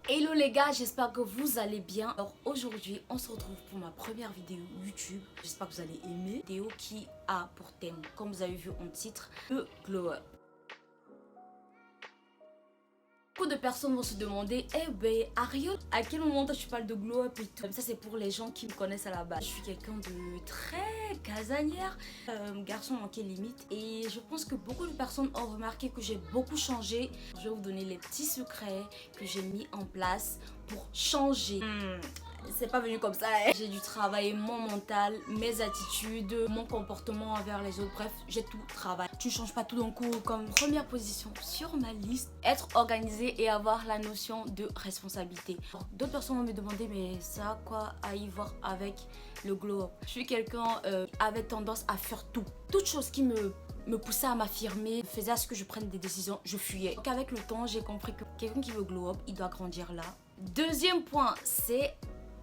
Hello les gars, j'espère que vous allez bien. Alors aujourd'hui, on se retrouve pour ma première vidéo YouTube. J'espère que vous allez aimer. Vidéo qui a pour thème, comme vous avez vu en titre, le glow up. Beaucoup de personnes vont se demander, eh ben Ariel, à quel moment toi tu parles de glow up et tout. Ça c'est pour les gens qui me connaissent à la base. Je suis quelqu'un de très casanière, garçon manqué limite. Et je pense que beaucoup de personnes ont remarqué que j'ai beaucoup changé. Je vais vous donner les petits secrets que j'ai mis en place pour changer. C'est pas venu comme ça, hein. J'ai dû travailler mon mental, mes attitudes, mon comportement envers les autres. Bref, j'ai tout travaillé. Tu changes pas tout d'un coup. Comme première position sur ma liste, être organisé et avoir la notion de responsabilité. D'autres personnes vont me demander, mais ça a quoi à y voir avec le glow up? Je suis quelqu'un avec tendance à faire tout. Toute chose qui me poussait à m'affirmer, faisait à ce que je prenne des décisions, je fuyais. Donc avec le temps, j'ai compris que quelqu'un qui veut glow up, il doit grandir là. Deuxième point, c'est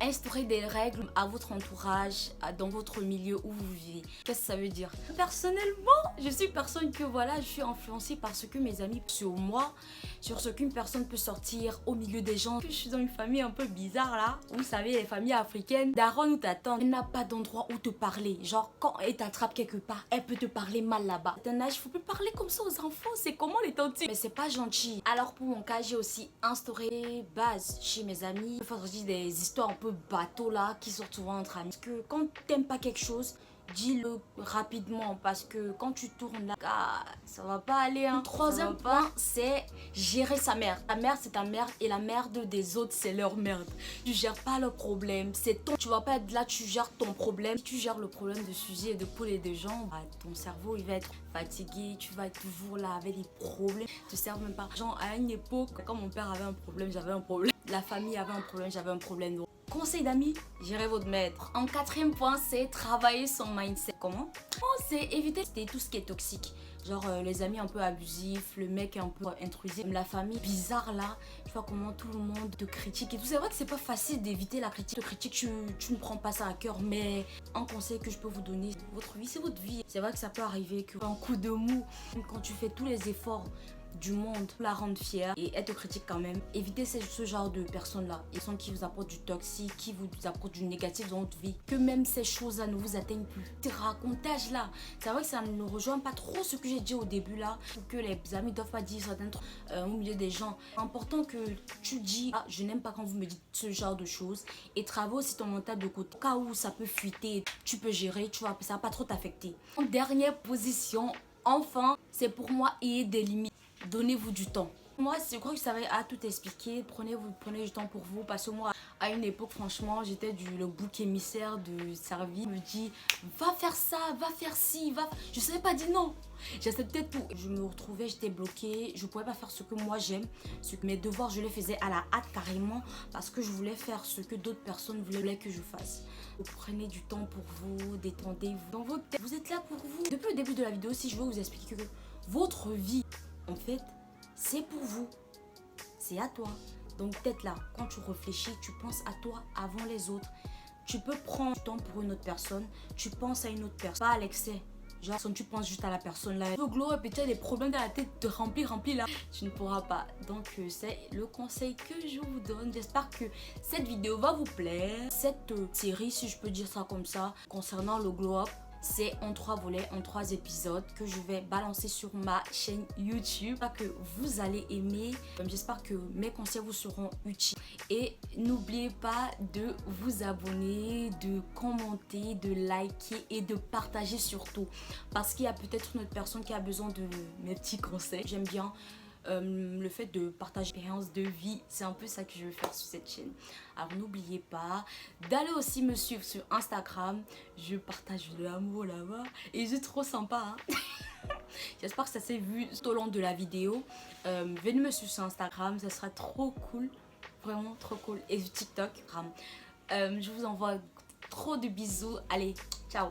instaurer des règles à votre entourage, dans votre milieu où vous vivez. Qu'est-ce que ça veut dire? Personnellement, je suis personne que voilà, je suis influencée par ce que mes amis sur moi, sur ce qu'une personne peut sortir au milieu des gens. Je suis dans une famille un peu bizarre là. Vous savez, les familles africaines, daronne ou ta tante, elle n'a pas d'endroit où te parler. Genre, quand elle t'attrape quelque part, elle peut te parler mal là-bas. À un âge, il faut plus parler comme ça aux enfants. C'est comment les tantes? Mais c'est pas gentil. Alors pour mon cas, j'ai aussi instauré des bases chez mes amis. Il faut dire des histoires un peu bateau là qui sortent souvent entre amis. Parce que quand t'aimes pas quelque chose, dis-le rapidement parce que quand tu tournes là, ça va pas aller hein. Troisième point, c'est gérer sa merde. Ta merde c'est ta merde et la merde des autres c'est leur merde. Tu gères pas le problème, c'est ton. Tu vas pas être là, tu gères ton problème. Si tu gères le problème de sujet, de poule et de jambes, bah, ton cerveau il va être fatigué, tu vas être toujours là avec des problèmes. Tu te sers même pas. Genre à une époque, quand mon père avait un problème, j'avais un problème. La famille avait un problème, j'avais un problème. Donc, conseil d'amis, gérez votre maître. En quatrième point, c'est travailler son mindset. Comment? C'est éviter tout ce qui est toxique. Genre les amis un peu abusifs, le mec un peu intrusif, la famille bizarre là. Tu vois comment tout le monde te critique et tout. C'est vrai que c'est pas facile d'éviter la critique. Tu ne prends pas ça à cœur. Mais un conseil que je peux vous donner, votre vie c'est votre vie. C'est vrai que ça peut arriver qu'un coup de mou, quand tu fais tous les efforts du monde pour la rendre fière et être critique quand même. Évitez ce genre de personnes là. Ils sont qui vous apportent du toxique, qui vous apportent du négatif dans votre vie. Que même ces choses là ne vous atteignent plus. Ces racontages là, c'est vrai que ça ne rejoint pas trop ce que j'ai dit au début là. Que les amis doivent pas dire certains trucs au milieu des gens. C'est important que tu dis je n'aime pas quand vous me dites ce genre de choses. Et travaille aussi ton mental de côté. Au cas où ça peut fuiter, tu peux gérer, tu vois, ça va pas trop t'affecter. En dernière position, enfin, c'est pour moi ayez des limites. Donnez-vous du temps. Moi, je crois que ça va à tout expliquer. Prenez du temps pour vous. Parce que moi, à une époque, franchement, j'étais le bouc émissaire de service. Je me dis, va faire ça, va faire ci, va. Je ne savais pas dire non. J'acceptais tout. Je me retrouvais, j'étais bloquée. Je ne pouvais pas faire ce que moi j'aime. Mes devoirs, je les faisais à la hâte carrément. Parce que je voulais faire ce que d'autres personnes voulaient que je fasse. Prenez du temps pour vous, détendez-vous. Dans votre tête, vous êtes là pour vous. Depuis le début de la vidéo, si je veux vous expliquer que votre vie, en fait, c'est pour vous. C'est à toi. Donc peut-être là, quand tu réfléchis, tu penses à toi avant les autres. Tu peux prendre du temps pour une autre personne. Tu penses à une autre personne. Pas à l'excès. Genre, tu penses juste à la personne là. Le glow up et tu as des problèmes dans la tête, te remplir là. Tu ne pourras pas. Donc c'est le conseil que je vous donne. J'espère que cette vidéo va vous plaire. Cette série, si je peux dire ça comme ça, concernant le glow up, c'est en 3 volets, en 3 épisodes que je vais balancer sur ma chaîne YouTube. J'espère que vous allez aimer. J'espère que mes conseils vous seront utiles. Et n'oubliez pas de vous abonner, de commenter, de liker et de partager surtout. Parce qu'il y a peut-être une autre personne qui a besoin de mes petits conseils. J'aime bien le fait de partager l'expérience de vie, c'est un peu ça que je veux faire sur cette chaîne. Alors n'oubliez pas d'aller aussi me suivre sur Instagram, je partage de l'amour là-bas et c'est trop sympa hein. J'espère que ça s'est vu tout au long de la vidéo. Venez me suivre sur Instagram, ça sera trop cool, vraiment trop cool. Et sur TikTok, je vous envoie trop de bisous, allez, ciao.